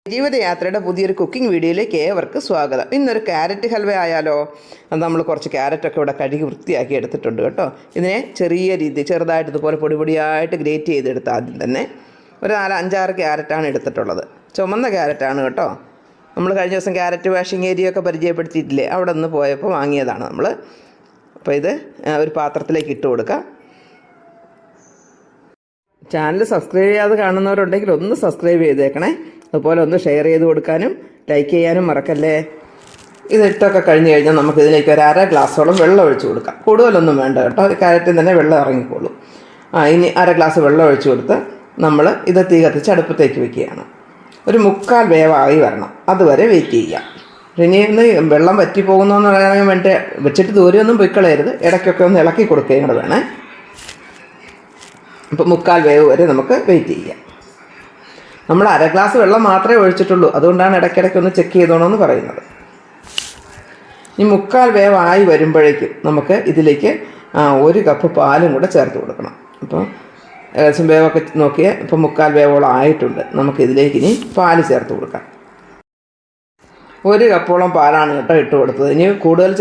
ജീവിതയാത്രയുടെ പുതിയൊരു കുക്കിംഗ് വീഡിയോയിലേക്ക് ഏവർക്ക് സ്വാഗതം. ഇന്നൊരു ക്യാരറ്റ് ഹൽവ ആയാലോ? അത് നമ്മൾ കുറച്ച് ക്യാരറ്റൊക്കെ ഇവിടെ കഴുകി വൃത്തിയാക്കി എടുത്തിട്ടുണ്ട് കേട്ടോ. ഇതിനെ ചെറിയ രീതി ചെറുതായിട്ട് ഇതുപോലെ പൊടിയായിട്ട് ഗ്രേറ്റ് ചെയ്തെടുത്ത് ആദ്യം തന്നെ ഒരു 4-5-6 ക്യാരറ്റാണ് എടുത്തിട്ടുള്ളത്. ചുമന്ന ക്യാരറ്റാണ് കേട്ടോ. നമ്മൾ കഴിഞ്ഞ ദിവസം ക്യാരറ്റ് വാഷിംഗ് ഏരിയ ഒക്കെ പരിചയപ്പെടുത്തിയിട്ടില്ലേ, അവിടെ നിന്ന് പോയപ്പോൾ വാങ്ങിയതാണ് നമ്മൾ. അപ്പോൾ ഇത് ഒരു പാത്രത്തിലേക്ക് ഇട്ട് കൊടുക്കാം. ചാനൽ സബ്സ്ക്രൈബ് ചെയ്യാതെ കാണുന്നവരുണ്ടെങ്കിൽ ഒന്ന് സബ്സ്ക്രൈബ് ചെയ്തേക്കണേ. അതുപോലെ ഒന്ന് ഷെയർ ചെയ്ത് കൊടുക്കാനും ലൈക്ക് ചെയ്യാനും മറക്കല്ലേ. ഇതിട്ടൊക്കെ കഴിഞ്ഞ് കഴിഞ്ഞാൽ നമുക്കിതിലേക്ക് ഒരു 1/2 ഗ്ലാസ്സോളം വെള്ളം ഒഴിച്ച് കൊടുക്കാം. കൂടുതലൊന്നും വേണ്ട കേട്ടോ, ക്യാരറ്റിൽ തന്നെ വെള്ളം ഇറങ്ങിക്കോളും. ഇനി 1/2 ഗ്ലാസ് വെള്ളം ഒഴിച്ച് കൊടുത്ത് നമ്മൾ ഇത് തീ കത്തിച്ച് അടുപ്പത്തേക്ക് വെക്കുകയാണ്. ഒരു 3/4 വേവായി വരണം, അതുവരെ വെയിറ്റ് ചെയ്യാം. ഇനി ഒന്ന് വെള്ളം വറ്റി പോകുന്നതെന്ന് പറയാൻ വേണ്ടി വെച്ചിട്ട് ദൂരെയൊന്നും പൊയ്ക്കളയരുത്, ഇടയ്ക്കൊക്കെ ഒന്ന് ഇളക്കി കൊടുക്കുകയും കൂടെ വേണേ. അപ്പോൾ 3/4 വേവ് വരെ നമുക്ക് വെയിറ്റ് ചെയ്യാം. നമ്മൾ 1/2 ഗ്ലാസ് വെള്ളം മാത്രമേ ഒഴിച്ചിട്ടുള്ളൂ, അതുകൊണ്ടാണ് ഇടയ്ക്കിടയ്ക്ക് ഒന്ന് ചെക്ക് ചെയ്തോണമെന്ന് പറയുന്നത്. ഈ 3/4 വേവായി വരുമ്പോഴേക്കും നമുക്ക് ഇതിലേക്ക് 1 കപ്പ് പാലും കൂടെ ചേർത്ത് കൊടുക്കണം. അപ്പോൾ ഏകദേശം വേവൊക്കെ നോക്കിയാൽ ഇപ്പോൾ 3/4 വേവോളം ആയിട്ടുണ്ട്. നമുക്കിതിലേക്ക് ഇനി പാല് ചേർത്ത് കൊടുക്കാം. 1 കപ്പോളം പാലാണ് കേട്ടോ ഇട്ട് കൊടുത്തത്. ഇനി കൂടുതൽ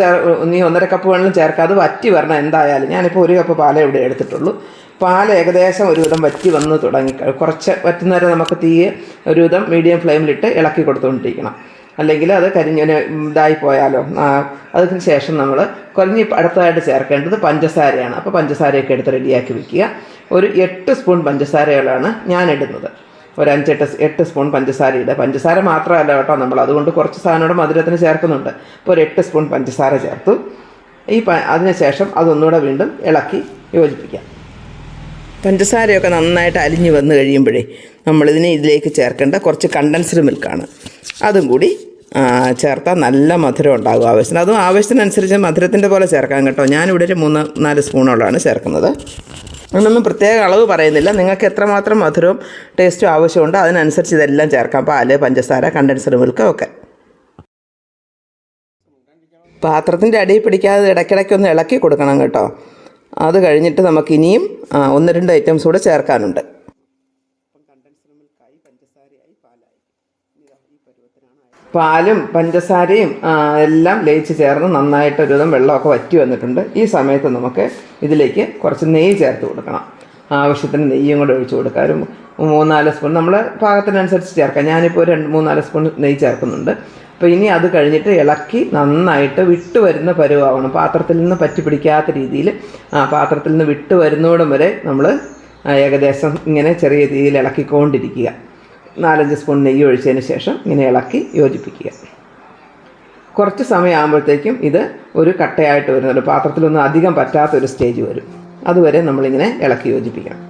ഇനി 1.5 കപ്പ് വെള്ളം ചേർക്കാതെ വറ്റി വരണം എന്തായാലും. ഞാനിപ്പോൾ 1 കപ്പ് പാലേ ഇവിടെ എടുത്തിട്ടുള്ളൂ. പാൽ ഏകദേശം ഒരുവിധം വറ്റി വന്ന് തുടങ്ങി, കുറച്ച് വറ്റുന്നേരം നമുക്ക് തീയെ ഒരുവിധം മീഡിയം ഫ്ലെയിമിലിട്ട് ഇളക്കി കൊടുത്തുകൊണ്ടിരിക്കണം, അല്ലെങ്കിൽ അത് ഇതായി പോയാലോ. അതിന് ശേഷം നമ്മൾ അടുത്തതായിട്ട് ചേർക്കേണ്ടത് പഞ്ചസാരയാണ്. അപ്പോൾ പഞ്ചസാരയൊക്കെ എടുത്ത് റെഡിയാക്കി വെക്കുക. ഒരു 8 സ്പൂൺ പഞ്ചസാരകളാണ് ഞാൻ ഇടുന്നത്. ഒരു 5-8 സ്പൂൺ പഞ്ചസാര ഇടുക. പഞ്ചസാര മാത്രമല്ല കേട്ടോ, നമ്മൾ അതുകൊണ്ട് കുറച്ച് സാധനങ്ങളുടെ മധുരത്തിന് ചേർക്കുന്നുണ്ട്. അപ്പോൾ ഒരു 8 സ്പൂൺ പഞ്ചസാര ചേർത്തു. അതിനുശേഷം അതൊന്നുകൂടെ വീണ്ടും ഇളക്കി യോജിപ്പിക്കാം. പഞ്ചസാരയൊക്കെ നന്നായിട്ട് അലിഞ്ഞ് വന്ന് കഴിയുമ്പോഴേ ഇതിലേക്ക് ചേർക്കേണ്ട കുറച്ച് കണ്ടൻസ്ഡ് മിൽക്കാണ്. അതും കൂടി ചേർത്താൽ നല്ല മധുരം ഉണ്ടാകും ആവശ്യത്തിന്. അതും ആവശ്യത്തിനനുസരിച്ച് മധുരത്തിൻ്റെ പോലെ ചേർക്കാം കേട്ടോ. ഞാനിവിടെ ഒരു 3-4 സ്പൂണോളാണ് ചേർക്കുന്നത്. അതിനൊന്നും പ്രത്യേക അളവ് പറയുന്നില്ല, നിങ്ങൾക്ക് എത്രമാത്രം മധുരവും ടേസ്റ്റും ആവശ്യമുണ്ട് അതിനനുസരിച്ച് ഇതെല്ലാം ചേർക്കാം. പാല്, പഞ്ചസാര, കണ്ടൻസ്ഡ് മിൽക്ക് ഒക്കെ. പാത്രത്തിൻ്റെ അടിയിൽ പിടിക്കാതെ ഇടയ്ക്കിടയ്ക്കൊന്ന് ഇളക്കി കൊടുക്കണം കേട്ടോ. അത് കഴിഞ്ഞിട്ട് നമുക്കിനിയും 1-2 ഐറ്റംസ് കൂടെ ചേർക്കാനുണ്ട്. പാലും പഞ്ചസാരയും എല്ലാം ലയിച്ച് ചേർന്ന് നന്നായിട്ട് ഒരുവിധം വെള്ളമൊക്കെ വറ്റി വന്നിട്ടുണ്ട്. ഈ സമയത്ത് നമുക്ക് ഇതിലേക്ക് കുറച്ച് നെയ്യ് ചേർത്ത് കൊടുക്കണം. ആവശ്യത്തിന് നെയ്യും കൂടെ ഒഴിച്ച് കൊടുക്കാം. ഒരു 3-4 സ്പൂൺ നമ്മൾ പാകത്തിനനുസരിച്ച് ചേർക്കാം. ഞാനിപ്പോൾ ഒരു 3-4 സ്പൂൺ നെയ്യ് ചേർക്കുന്നുണ്ട്. അപ്പോൾ ഇനി അത് കഴിഞ്ഞിട്ട് ഇളക്കി നന്നായിട്ട് വിട്ട് വരുന്ന പരുവാവണം. പാത്രത്തിൽ നിന്ന് പറ്റി പിടിക്കാത്ത രീതിയിൽ പാത്രത്തിൽ നിന്ന് വിട്ട് വരുന്നോടും വരെ നമ്മൾ ഏകദേശം ഇങ്ങനെ ചെറിയ രീതിയിൽ ഇളക്കിക്കൊണ്ടിരിക്കുക. 4-5 സ്പൂൺ നെയ്യ് ഒഴിച്ചതിന് ശേഷം ഇങ്ങനെ ഇളക്കി യോജിപ്പിക്കുക. കുറച്ച് സമയമാകുമ്പോഴത്തേക്കും ഇത് ഒരു കട്ടയായിട്ട് വരുന്നുണ്ട്, പാത്രത്തിലൊന്നും അധികം പറ്റാത്തൊരു സ്റ്റേജ് വരും. അതുവരെ നമ്മളിങ്ങനെ ഇളക്കി യോജിപ്പിക്കണം.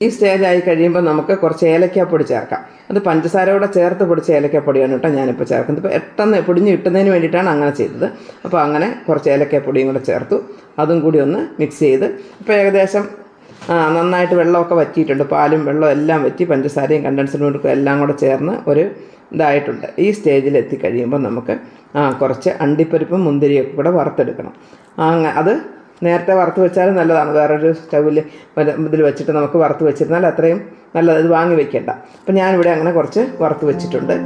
ഈ സ്റ്റേജായി കഴിയുമ്പോൾ നമുക്ക് കുറച്ച് ഏലക്കാപ്പൊടി ചേർക്കാം. അത് പഞ്ചസാരയോടെ ചേർത്ത് പൊടിച്ച ഏലക്കാപ്പൊടിയാണ് കേട്ടോ ഞാനിപ്പോൾ ചേർക്കുന്നത്. ഇപ്പോൾ പെട്ടെന്ന് പൊടിഞ്ഞ് കിട്ടുന്നതിന് വേണ്ടിയിട്ടാണ് അങ്ങനെ ചെയ്തത്. അപ്പോൾ അങ്ങനെ കുറച്ച് ഏലക്കാപ്പൊടിയും കൂടെ ചേർത്തു. അതും കൂടി ഒന്ന് മിക്സ് ചെയ്ത് ഇപ്പോൾ ഏകദേശം നന്നായിട്ട് വെള്ളമൊക്കെ വറ്റിയിട്ടുണ്ട്. പാലും വെള്ളവും എല്ലാം വറ്റി, പഞ്ചസാരയും കണ്ടൻസ്ഡ് മിൽക്കും എല്ലാം കൂടെ ചേർന്ന് ഒരു ഇതായിട്ടുണ്ട്. ഈ സ്റ്റേജിൽ എത്തിക്കഴിയുമ്പോൾ നമുക്ക് കുറച്ച് അണ്ടിപ്പരിപ്പും മുന്തിരിയൊക്കെ കൂടെ വറുത്തെടുക്കണം. അത് നേരത്തെ വറുത്ത് വെച്ചാലും നല്ലതാണ്. വേറൊരു സ്റ്റൗവിൽ ഇതിൽ വെച്ചിട്ട് നമുക്ക് വറുത്ത് വെച്ചിരുന്നാൽ അത്രയും നല്ലത്. ഇത് വാങ്ങി വെക്കേണ്ട. അപ്പം ഞാനിവിടെ അങ്ങനെ കുറച്ച് വറുത്ത് വെച്ചിട്ടുണ്ട്.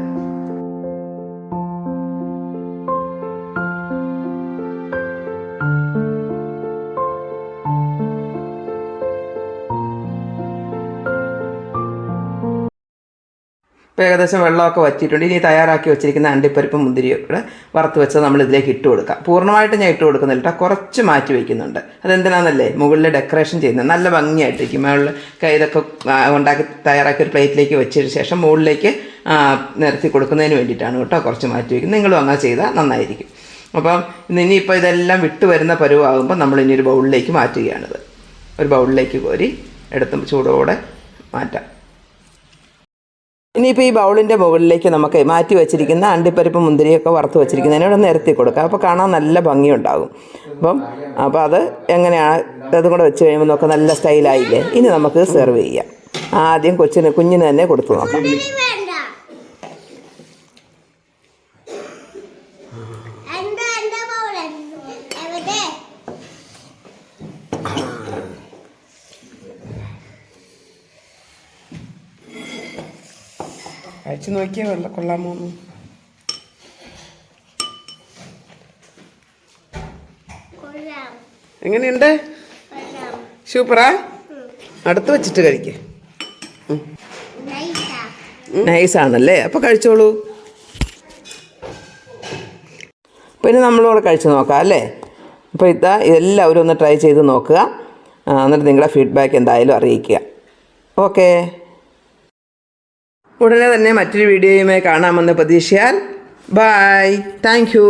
ഇപ്പോൾ ഏകദേശം വെള്ളമൊക്കെ വറ്റിയിട്ടുണ്ട്. ഇനി തയ്യാറാക്കി വെച്ചിരിക്കുന്ന അണ്ടിപ്പരിപ്പും മുന്തിരിയൊക്കെ വറുത്ത് വെച്ചത് നമ്മൾ ഇതിലേക്ക് ഇട്ട് കൊടുക്കാം. പൂർണ്ണമായിട്ട് ഞാൻ ഇട്ട് കൊടുക്കുന്നില്ല, കുറച്ച് മാറ്റി വയ്ക്കുന്നുണ്ട്. അതെന്തിനാണെന്നല്ലേ, മുകളിൽ ഡെക്കറേഷൻ ചെയ്യുന്നത് നല്ല ഭംഗിയായിട്ടിരിക്കും. മുകളിൽ ഇതൊക്കെ ഉണ്ടാക്കി തയ്യാറാക്കി ഒരു പ്ലേറ്റിലേക്ക് വെച്ചതിന് ശേഷം മുകളിലേക്ക് നിരത്തി കൊടുക്കുന്നതിന് വേണ്ടിയിട്ടാണ് കേട്ടോ കുറച്ച് മാറ്റി വയ്ക്കുന്നത്. നിങ്ങളും അങ്ങനെ ചെയ്താൽ നന്നായിരിക്കും. അപ്പം ഇനിയിപ്പോൾ ഇതെല്ലാം വിട്ട് വരുന്ന പരുവാകുമ്പോൾ നമ്മൾ ഇനി ഒരു ബൗളിലേക്ക് മാറ്റുകയാണിത്. ഒരു ബൗളിലേക്ക് കോരി എടുത്ത് ചൂടോടെ മാറ്റാം. ഇനിയിപ്പോൾ ഈ ബൗളിൻ്റെ മുകളിലേക്ക് നമുക്ക് മാറ്റി വെച്ചിരിക്കുന്ന അണ്ടിപ്പരിപ്പ് മുന്തിരിയൊക്കെ വറുത്ത് വെച്ചിരിക്കുന്നതിനോട് നിരത്തി കൊടുക്കാം. അപ്പോൾ കാണാൻ നല്ല ഭംഗിയുണ്ടാകും. അപ്പോൾ അത് എങ്ങനെയാണ് അതും കൂടെ വെച്ച് കഴിയുമ്പോൾ നമുക്ക് നല്ല സ്റ്റൈലായില്ലേ. ഇനി നമുക്ക് സെർവ് ചെയ്യാം. ആദ്യം കുഞ്ഞിന് തന്നെ കൊടുത്തു നോക്കാം. കഴിച്ച് നോക്കിയാൽ കൊള്ളാമോ? എങ്ങനെയുണ്ട്? സൂപ്പറാ? അടുത്ത് വെച്ചിട്ട് കഴിക്കേ. നൈസാണല്ലേ? അപ്പോൾ കഴിച്ചോളൂ. പിന്നെ നമ്മളോട് കഴിച്ച് നോക്കാം അല്ലേ? അപ്പോൾ ഇതെല്ലാവരും ഒന്ന് ട്രൈ ചെയ്ത് നോക്കുക. എന്നിട്ട് നിങ്ങളുടെ ഫീഡ്ബാക്ക് എന്തായാലും അറിയിക്കുക. ഓക്കേ. ഉടനെ തന്നെ മറ്റൊരു വീഡിയോയുമായി കാണാമെന്ന് പ്രതീക്ഷയാൽ ബൈ. Thank you.